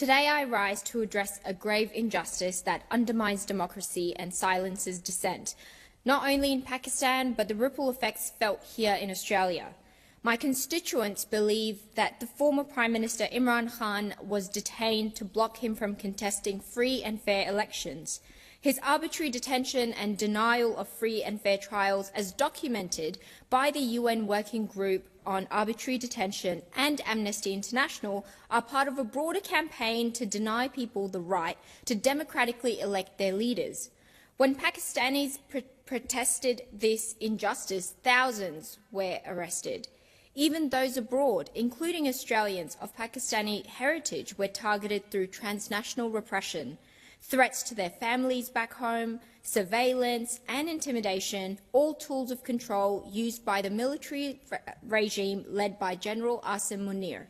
Today I rise to address a grave injustice that undermines democracy and silences dissent, not only in Pakistan but the ripple effects felt here in Australia. My constituents believe that the former Prime Minister Imran Khan was detained to block him from contesting free and fair elections. His arbitrary detention and denial of free and fair trials, as documented by the UN Working Group on Arbitrary Detention and Amnesty International, are part of a broader campaign to deny people the right to democratically elect their leaders. When Pakistanis protested this injustice, thousands were arrested. Even those abroad, including Australians of Pakistani heritage, were targeted through transnational repression. Threats to their families back home, surveillance and intimidation, all tools of control used by the military regime led by General Asim Munir.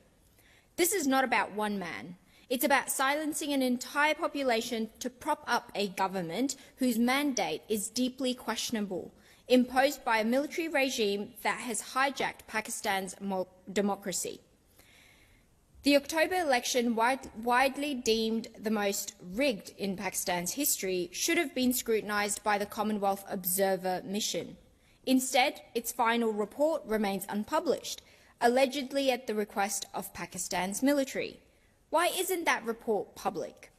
This is not about one man. It's about silencing an entire population to prop up a government whose mandate is deeply questionable, imposed by a military regime that has hijacked Pakistan's democracy. The October election, widely deemed the most rigged in Pakistan's history, should have been scrutinised by the Commonwealth Observer Mission. Instead, its final report remains unpublished, allegedly at the request of Pakistan's military. Why isn't that report public?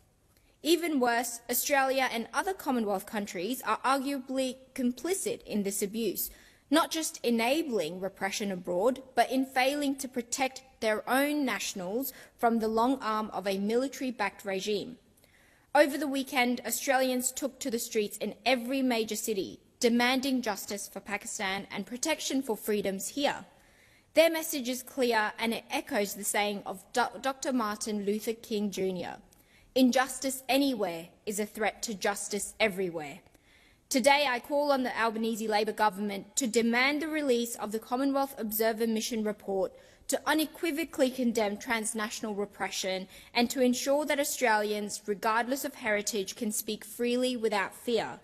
Even worse, Australia and other Commonwealth countries are arguably complicit in this abuse, not just enabling repression abroad, but in failing to protect their own nationals from the long arm of a military-backed regime. Over the weekend, Australians took to the streets in every major city, demanding justice for Pakistan and protection for freedoms here. Their message is clear, and it echoes the saying of Dr. Martin Luther King Jr. Injustice anywhere is a threat to justice everywhere. Today, I call on the Albanese Labor government to demand the release of the Commonwealth Observer Mission report, to unequivocally condemn transnational repression, and to ensure that Australians, regardless of heritage, can speak freely without fear.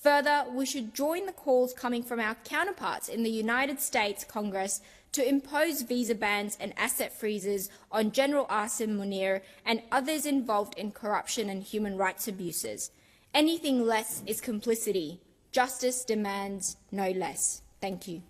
Further, we should join the calls coming from our counterparts in the United States Congress to impose visa bans and asset freezes on General Asim Munir and others involved in corruption and human rights abuses. Anything less is complicity. Justice demands no less. Thank you.